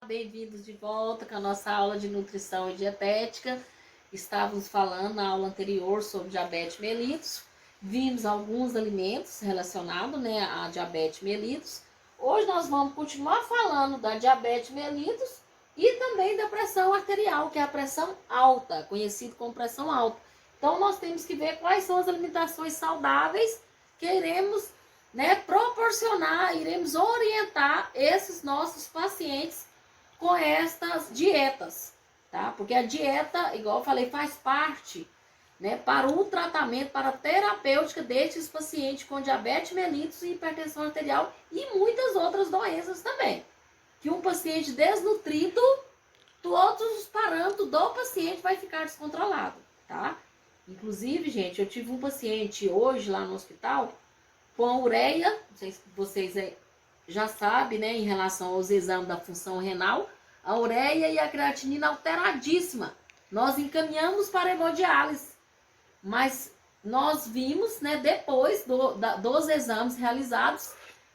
Bem-vindos de volta com a nossa aula de nutrição e dietética. Estávamos falando na aula anterior sobre diabetes mellitus. Vimos alguns alimentos relacionados, à diabetes mellitus. Hoje nós vamos continuar falando da diabetes mellitus e também da pressão arterial, que é a pressão alta, conhecido como pressão alta. Então nós temos que ver quais são as alimentações saudáveis que iremos proporcionar, iremos orientar esses nossos pacientes com estas dietas, tá? Porque a dieta, igual eu falei, faz parte, para o tratamento, para a terapêutica destes pacientes com diabetes mellitus e hipertensão arterial e muitas outras doenças também. Que um paciente desnutrido, todos os parâmetros do paciente vai ficar descontrolado, tá? Inclusive, gente, eu tive um paciente hoje lá no hospital com a ureia, não sei se vocês já sabem, em relação aos exames da função renal, a ureia e a creatinina alteradíssima. Nós encaminhamos para hemodiálise, mas nós vimos, depois dos exames realizados,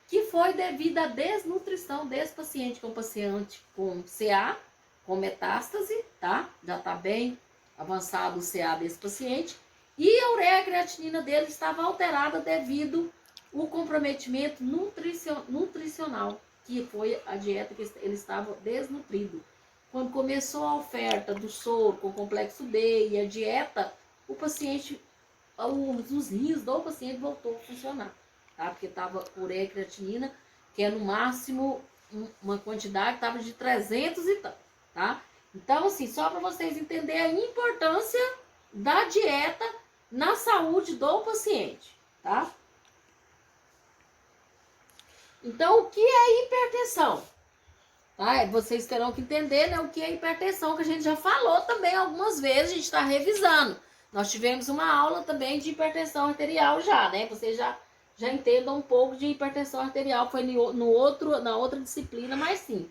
que foi devido à desnutrição desse paciente, que é um paciente com CA, com metástase, tá? Já está bem avançado o CA desse paciente, e a ureia e a creatinina dele estava alterada devido o comprometimento nutricional, que foi a dieta que ele estava desnutrido. Quando começou a oferta do soro com complexo B e a dieta, o paciente, os rins do paciente voltou a funcionar, tá? Porque estava ureia e creatinina, que é no máximo uma quantidade que estava de 300 e tanto, tá? Então, assim, só para vocês entenderem a importância da dieta na saúde do paciente, tá? Então, o que é hipertensão? Tá? Vocês terão que entender, o que é hipertensão, que a gente já falou também algumas vezes, a gente está revisando. Nós tivemos uma aula também de hipertensão arterial já, Vocês já entendam um pouco de hipertensão arterial, foi na outra disciplina, mas sim.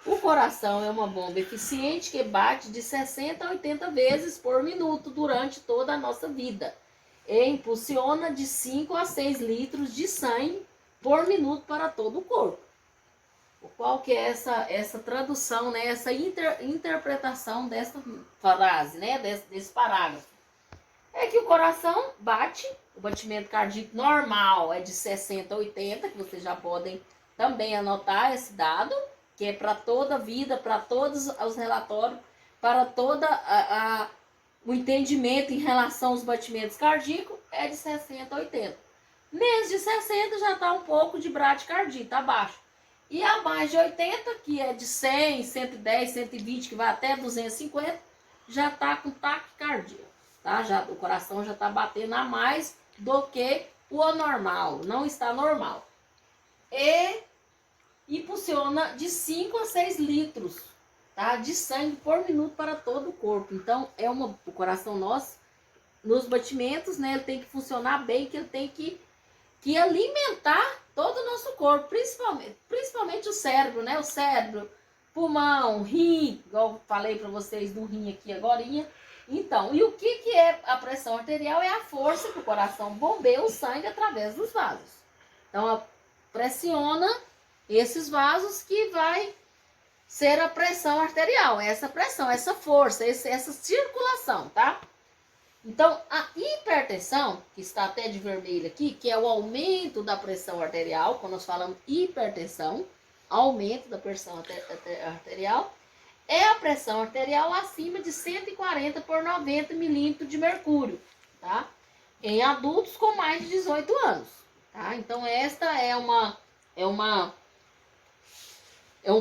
O coração é uma bomba eficiente que bate de 60 a 80 vezes por minuto durante toda a nossa vida. E impulsiona de 5 a 6 litros de sangue por minuto para todo o corpo. Qual que é essa tradução, essa interpretação dessa frase, desse parágrafo? É que o coração bate, o batimento cardíaco normal é de 60 a 80, que vocês já podem também anotar esse dado, que é para toda a vida, para todos os relatórios, para todo o entendimento em relação aos batimentos cardíacos, é de 60 a 80. Menos de 60 já está um pouco de bradicardia, está baixo. E a mais de 80, que é de 100, 110, 120, que vai até 250, já está com taquicardia, tá? O coração já está batendo a mais do que o anormal, não está normal. E impulsiona de 5 a 6 litros, tá? De sangue por minuto para todo o corpo. Então, o coração nosso, nos batimentos, ele tem que funcionar bem, que ele tem que alimentar todo o nosso corpo, principalmente o cérebro, O cérebro, pulmão, rim, igual eu falei para vocês do rim aqui agorinha. Então, e o que é a pressão arterial? É a força que o coração bombeia o sangue através dos vasos. Então, pressiona esses vasos que vai ser a pressão arterial, essa pressão, essa força, essa circulação, tá? Então, a hipertensão, que está até de vermelho aqui, que é o aumento da pressão arterial, quando nós falamos hipertensão, aumento da pressão arterial, é a pressão arterial acima de 140 por 90 milímetros de mercúrio, tá? Em adultos com mais de 18 anos, tá? Então, esta é um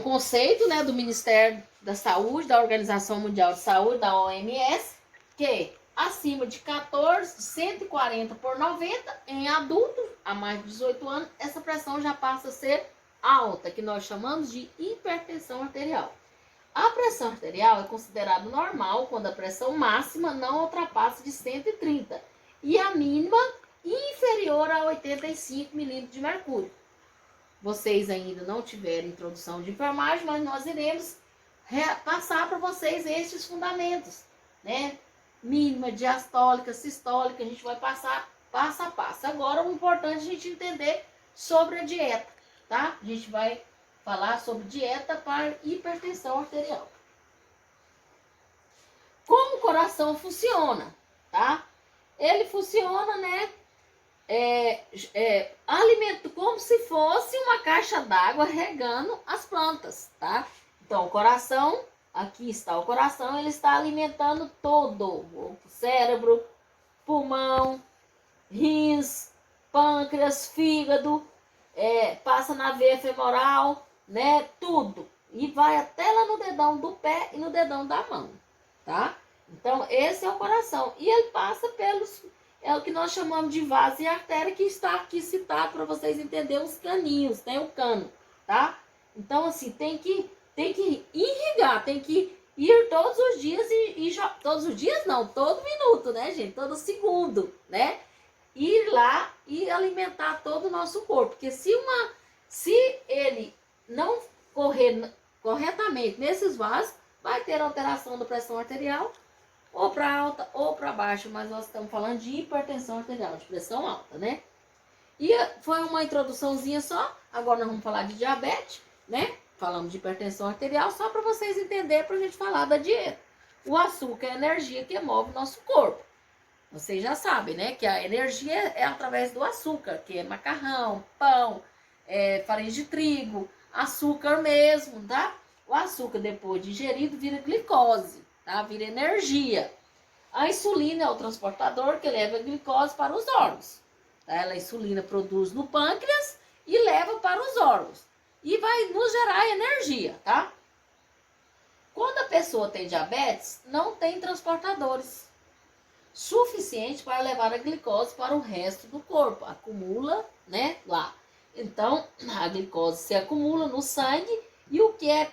conceito, do Ministério da Saúde, da Organização Mundial de Saúde, da OMS, que acima de 140 por 90, em adultos a mais de 18 anos, essa pressão já passa a ser alta, que nós chamamos de hipertensão arterial. A pressão arterial é considerada normal quando a pressão máxima não ultrapassa de 130 e a mínima inferior a 85 milímetros de mercúrio. Vocês ainda não tiveram introdução de enfermagem, mas nós iremos passar para vocês estes fundamentos, Mínima, diastólica, sistólica, a gente vai passar passo a passo. Agora, o importante é a gente entender sobre a dieta, tá? A gente vai falar sobre dieta para hipertensão arterial. Como o coração funciona, tá? Ele funciona, né? Alimento como se fosse uma caixa d'água regando as plantas, tá? Então, o coração, aqui está o coração, ele está alimentando todo o cérebro, pulmão, rins, pâncreas, fígado, passa na veia femoral, né? Tudo. E vai até lá no dedão do pé e no dedão da mão, tá? Então, esse é o coração. E ele passa pelos... É o que nós chamamos de vaso e artéria, que está aqui citado para vocês entenderem os caninhos, tem o cano, tá? Então, assim, tem que irrigar, tem que ir todos os dias todos os dias não, todo minuto, né, gente? Todo segundo, né? Ir lá e alimentar todo o nosso corpo. Porque se ele não correr corretamente nesses vasos, vai ter alteração da pressão arterial, ou para alta ou para baixa, mas nós estamos falando de hipertensão arterial, de pressão alta, né? E foi uma introduçãozinha só, agora nós vamos falar de diabetes, né? Falamos de hipertensão arterial, só para vocês entenderem, para a gente falar da dieta. O açúcar é a energia que move o nosso corpo. Vocês já sabem, né? Que a energia é através do açúcar, que é macarrão, pão, farinha de trigo, açúcar mesmo, tá? O açúcar, depois de ingerido, vira glicose. Tá? Vira energia. A insulina é o transportador que leva a glicose para os órgãos. Tá? A insulina produz no pâncreas e leva para os órgãos. E vai nos gerar energia, tá? Quando a pessoa tem diabetes, não tem transportadores suficientes para levar a glicose para o resto do corpo. Acumula, né, lá. Então, a glicose se acumula no sangue e o que é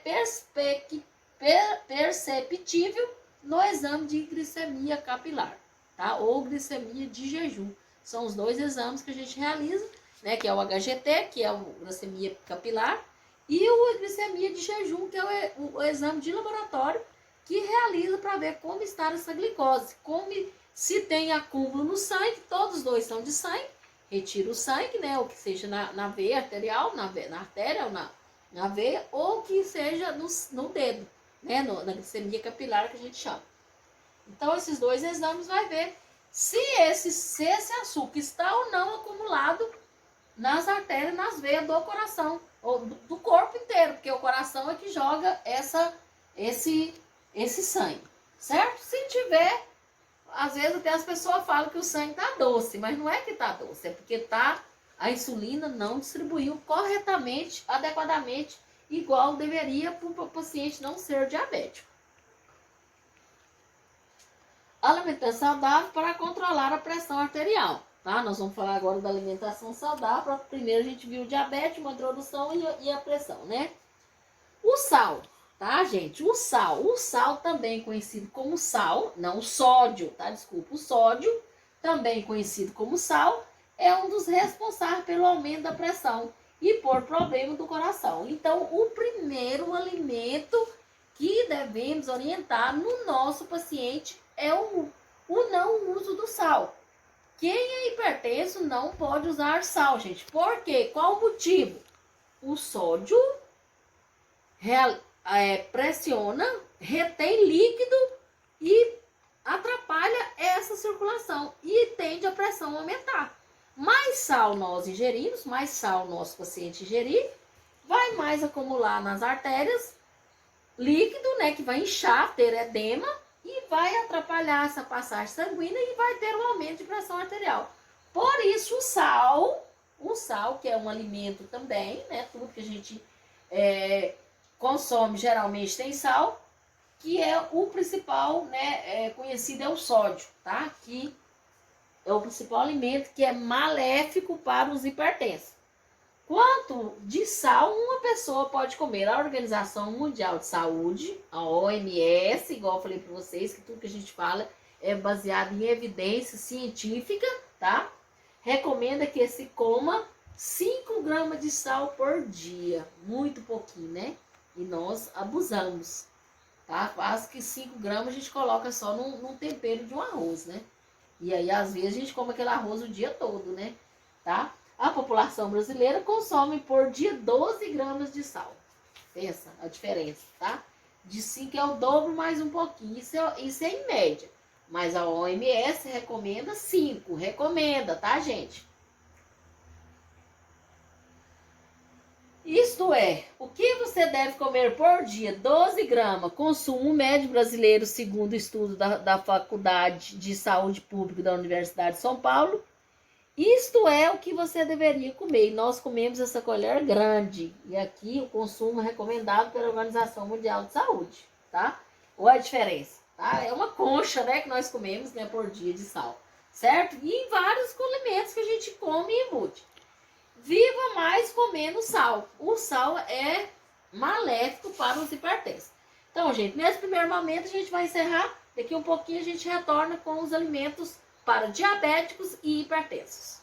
perceptível no exame de glicemia capilar, tá? Ou glicemia de jejum. São os dois exames que a gente realiza, né? Que é o HGT, que é o glicemia capilar, e o glicemia de jejum, que é o exame de laboratório que realiza para ver como está essa glicose, se tem acúmulo no sangue. Todos os dois são de sangue, retira o sangue, né? Ou que seja na veia arterial, na artéria ou na veia, ou que seja no dedo, né, na glicemia capilar que a gente chama. Então, esses dois exames vai ver se esse açúcar está ou não acumulado nas artérias, nas veias do coração, ou do corpo inteiro, porque o coração é que joga esse sangue, certo? Se tiver, às vezes até as pessoas falam que o sangue está doce, mas não é que está doce, é porque a insulina não distribuiu corretamente, adequadamente, igual deveria para o paciente não ser diabético. Alimentação saudável para controlar a pressão arterial, tá? Nós vamos falar agora da alimentação saudável. Primeiro a gente viu o diabetes, uma introdução e a pressão, né? O sal, tá, gente? O sal também conhecido como sal, não o sódio, tá? Desculpa, o sódio, também conhecido como sal, é um dos responsáveis pelo aumento da pressão e por problema do coração. Então, o primeiro alimento que devemos orientar no nosso paciente é o não uso do sal. Quem é hipertenso não pode usar sal, gente. Por quê? Qual o motivo? O sódio pressiona, retém líquido e atrapalha essa circulação e tende a pressão a aumentar. Mais sal nós ingerimos, mais sal nosso paciente ingerir, vai mais acumular nas artérias líquido, né, que vai inchar, ter edema e vai atrapalhar essa passagem sanguínea e vai ter um aumento de pressão arterial. Por isso o sal, que é um alimento também, né, tudo que a gente consome geralmente tem sal, que é o principal, né, conhecido é o sódio, tá? Que é o principal alimento que é maléfico para os hipertensos. Quanto de sal uma pessoa pode comer? A Organização Mundial de Saúde, a OMS, igual eu falei para vocês, que tudo que a gente fala é baseado em evidência científica, tá? Recomenda que se coma 5 gramas de sal por dia. Muito pouquinho, né? E nós abusamos, tá? Quase que 5 gramas a gente coloca só num tempero de um arroz, né? E aí, às vezes, a gente come aquele arroz o dia todo, né? Tá? A população brasileira consome por dia 12 gramas de sal. Pensa a diferença, tá? De 5 é o dobro mais um pouquinho. Isso é em média. Mas a OMS recomenda 5. Recomenda, tá, gente? Isto é, o que você deve comer por dia? 12 gramas. Consumo médio brasileiro, segundo o estudo da Faculdade de Saúde Pública da Universidade de São Paulo. Isto é o que você deveria comer. E nós comemos essa colher grande. E aqui o consumo é recomendado pela Organização Mundial de Saúde, tá? Olha a diferença, tá? É uma concha, né, que nós comemos, né, por dia de sal, certo? E em vários alimentos que a gente come e embute. Viva mais comendo sal. O sal é maléfico para os hipertensos. Então, gente, nesse primeiro momento a gente vai encerrar. Daqui um pouquinho a gente retorna com os alimentos para diabéticos e hipertensos.